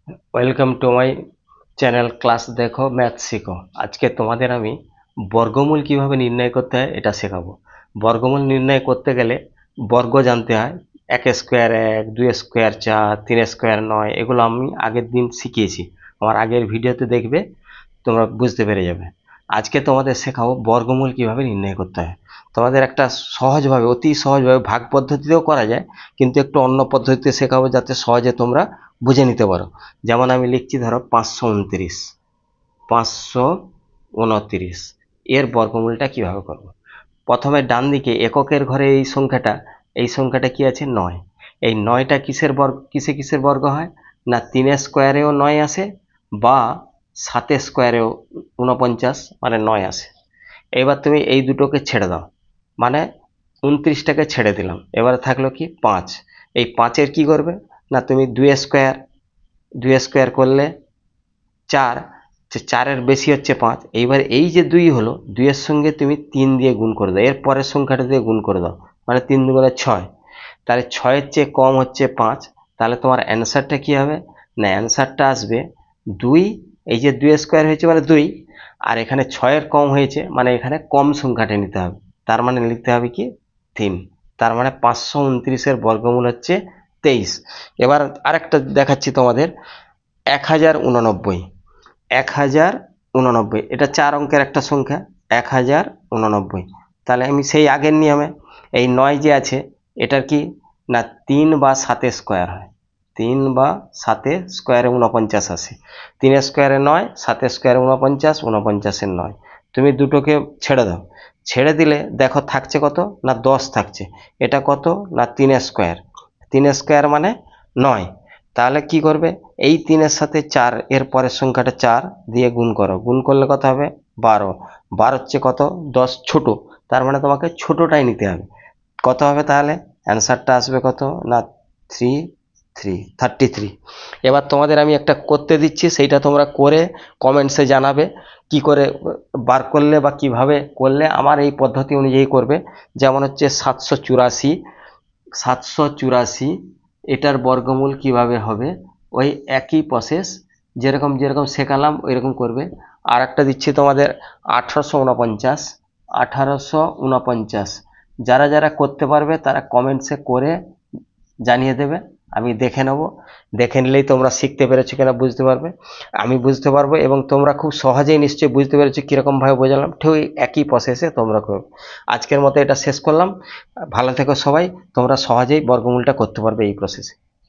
Welcome to my channel class দেখো math শিখো। আজকে তোমাদের আমি বর্গমূল কিভাবে নির্ণয় করতে হয় এটা শেখাবো। বর্গমূল নির্ণয় করতে গেলে বর্গ জানতে হয়। এক স্কোয়ার এক, দুই স্কোয়ার চার, তিন স্কোয়ার নয়, এগুলো আমি আগের দিন শিখিয়েছি। আমার আগের ভিডিওতে দেখবে, তোমরা বুঝতে পেরে যাবে। আজকে তোমাদের শেখাবো বর্গমূল কিভাবে নির্ণয় করতে হয়। তোমাদের একটা সহজভাবে, অতি সহজভাবে ভাগ পদ্ধতিতেও করা যায়, কিন্তু একটু অন্য পদ্ধতিতে শেখাবো যাতে সহজে তোমরা বুঝে নিতে পারো। যেমন আমি লিখছি, ধরো 529, 529 এর বর্গমূলটা কিভাবে করব। প্রথমে ডান দিকে এককের ঘরে এই সংখ্যাটা কি আছে? 9। এই 9টা কিসের বর্গ হয় না? 3 স্কোয়ারেও 9 আসে, বা 7 স্কোয়ারেও 49 মানে 9 আসে। এবার তুমি এই দুটোকে ছেড়ে দাও, মানে 29টাকে ছেড়ে দিলাম, এবারে থাকলো কি 5। এই 5-এর কি করবে না, তুমি 2 স্কোয়ার করলে 4, 4-এর বেশি হচ্ছে 5। এইবার এই যে 2 হলো, 2-এর সঙ্গে তুমি 3 দিয়ে গুণ করে দাও, এর পরের সংখ্যাটা দিয়ে গুণ করে দাও, মানে 3 দুগুণে 6। তাহলে 6-এর চেয়ে কম হচ্ছে 5। তাহলে তোমার অ্যান্সারটা কি হবে না? অ্যান্সারটা আসবে 2। এই যে 2 স্কোয়ার হয়েছে মানে 2, আর এখানে 6-এর কম হয়েছে মানে এখানে কম সংখ্যাটা নিতে হবে, তার মানে লিখতে হবে কি 3। তার মানে 529-এর বর্গমূল হচ্ছে 23। এবার আরেকটা দেখাচ্ছি তোমাদের, 1089। 1089 এটা 4 অঙ্কের একটা সংখ্যা, 1089। তাহলে আমি সেই আগের নিয়মে, এই 9 যে আছে এটার কি না 3 বা 7 স্কোয়ার হয়। 3 বা 7 স্কোয়ারে 49 আসে। 3 স্কোয়ারে 9, 7 স্কোয়ারে 49, 49-এর 9। তুমি দুটোকে ছেড়ে দাও, ছেড়ে দিলে দেখো থাকছে কত না 10 থাকছে। এটা কত না 3 স্কোয়ার, 3 স্কোয়ার মানে 9। তাহলে কি করবে, এই 3-এর সাথে 4, এর পরের সংখ্যাটা 4 দিয়ে গুণ করো, গুণ করলে কত হবে 12। 12 হচ্ছে কত 10 ছোট, তার মানে তোমাকে ছোটটাই নিতে হবে। কত হবে তাহলে অ্যান্সারটা আসবে কত না 33। এবার তোমাদের আমি একটা করতে দিচ্ছি, সেইটা তোমরা করে কমেন্টসে জানাবে কি করে বার করলে বা কিভাবে করলে। আমার এই পদ্ধতি অনুযায়ী করবে। যেমন হচ্ছে 784, এটার বর্গমূল কিভাবে হবে, ওই একই প্রসেস, যেরকম যেরকম শেখালাম ওই রকম করবে। আর একটা দিচ্ছি তোমাদের 1849। 1849 যারা যারা করতে পারবে তারা কমেন্টসে করে জানিয়ে দেবে, আমি দেখে নেব। দেখে নিলেই তোমরা শিখতে পেরেছো কিনা বুঝতে পারবে, আমি বুঝতে পারবো, এবং তোমরা খুব সহজেই নিশ্চয়ই বুঝতে পেরেছো কীরকম ভাবে বোঝালাম। ঠিক একই প্রসেসে তোমরা করবে। আজকের মতো এটা শেষ করলাম। ভালো থেকো সবাই, তোমরা সহজেই বর্গমূলটা করতে পারবে এই প্রসেসে।